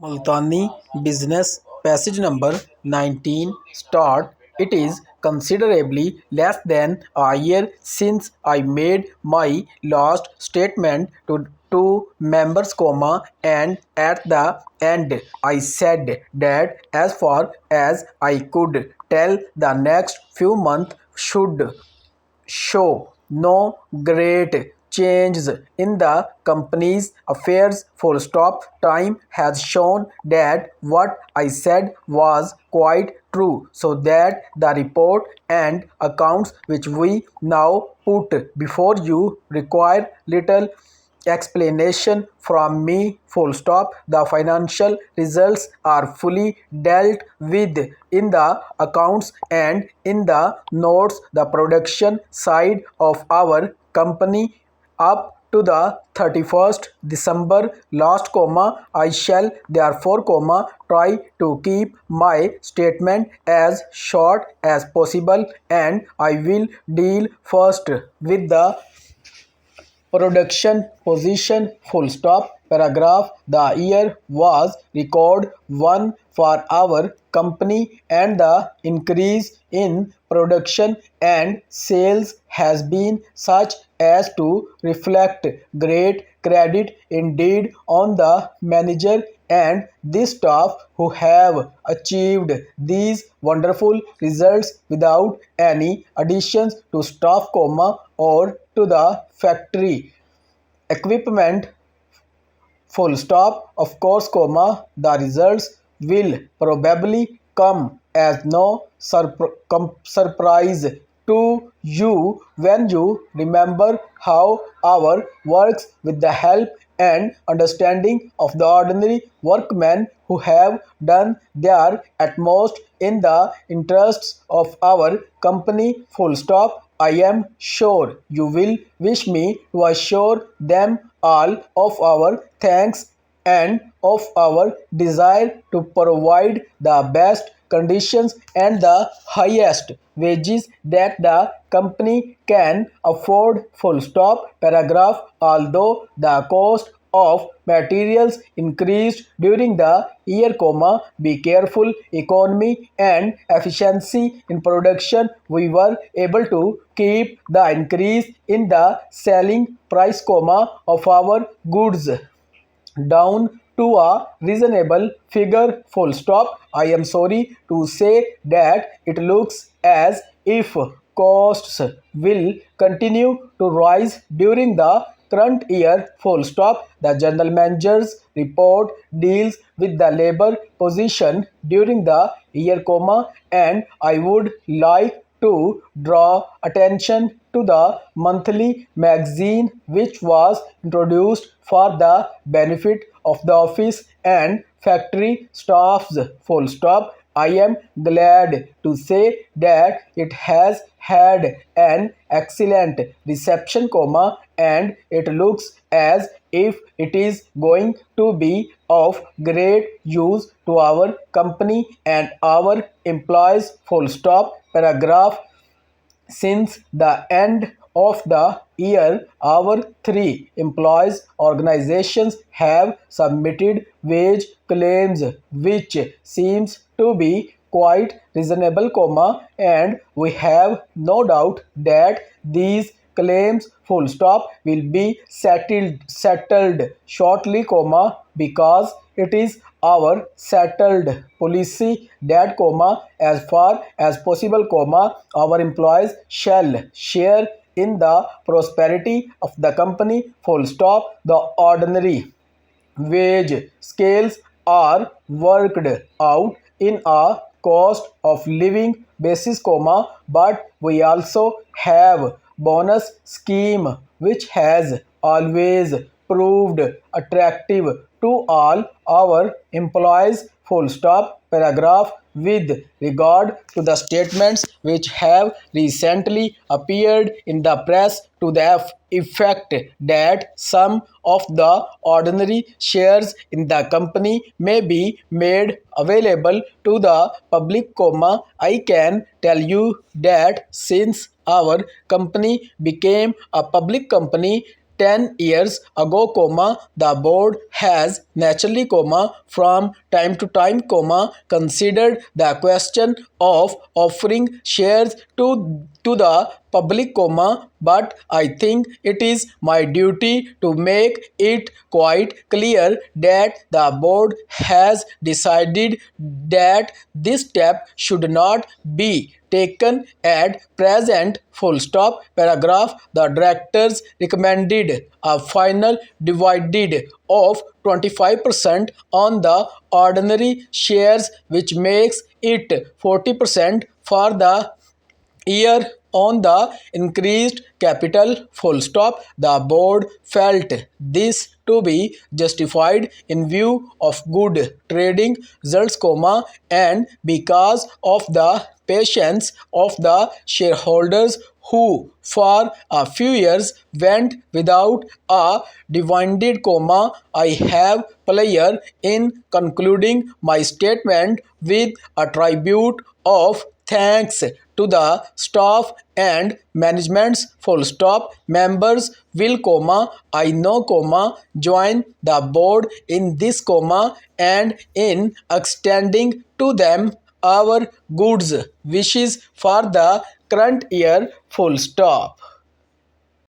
Multani Business Passage number 19 start. It is considerably less than a year since I made my last statement to members, and at the end I said that as far as I could tell, the next few months should show no great changes in the company's affairs. Full stop. Time has shown that what I said was quite true, so that the report and accounts which we now put before you require little explanation from me. Full stop. The financial results are fully dealt with in the accounts and in the notes. The production side of our company up to the 31st December last, I shall therefore, try to keep my statement as short as possible, and I will deal first with the production position. Full stop. Paragraph. The year was record one for our company, and the increase in production and sales has been such as to reflect great credit indeed on the manager and the staff who have achieved these wonderful results without any additions to staff, or to the factory equipment. Full stop. Of course, the results will probably come as no surprise to you when you remember how our works with the help and understanding of the ordinary workmen who have done their utmost in the interests of our company. Full stop. I am sure you will wish me to assure them all of our thanks and of our desire to provide the best conditions and the highest wages that the company can afford. Full stop. Paragraph. Although the cost of materials increased during the year, be careful economy and efficiency in production, we were able to keep the increase in the selling price, of our goods down to a reasonable figure. Full stop. I am sorry to say that it looks as if costs will continue to rise during the current year. Full stop. The general manager's report deals with the labor position during the year, and I would like to draw attention to the monthly magazine which was introduced for the benefit of the office and factory staffs. Full stop. I am glad to say that it has had an excellent reception, and it looks as if it is going to be of great use to our company and our employees. Full stop. Paragraph. Since the end of the year, our three employees organizations have submitted wage claims which seems to be quite reasonable, and we have no doubt that these claims, full stop, will be settled shortly, because it is our settled policy that, as far as possible, our employees shall share in the prosperity of the company. Full stop. The ordinary wage scales are worked out in a cost of living basis, but we also have bonus scheme which has always proved attractive to all our employees. Full stop. Paragraph. With regard to the statements which have recently appeared in the press to the effect that some of the ordinary shares in the company may be made available to the public, I can tell you that since our company became a public company 10 years ago, the board has naturally, from time to time, considered the question of offering shares to the public, but I think it is my duty to make it quite clear that the board has decided that this step should not be taken at present. Full stop. Paragraph. The directors recommended a final dividend of 25% on the ordinary shares, which makes it 40% for the year on the increased capital. Full stop. The board felt this to be justified in view of good trading results, and because of the patience of the shareholders who for a few years went without a dividend, I have pleasure in concluding my statement with a tribute of thanks to the staff and managements. Full stop. Members will, I know, join the board in this, and in extending to them our goods wishes for the current year. Full stop.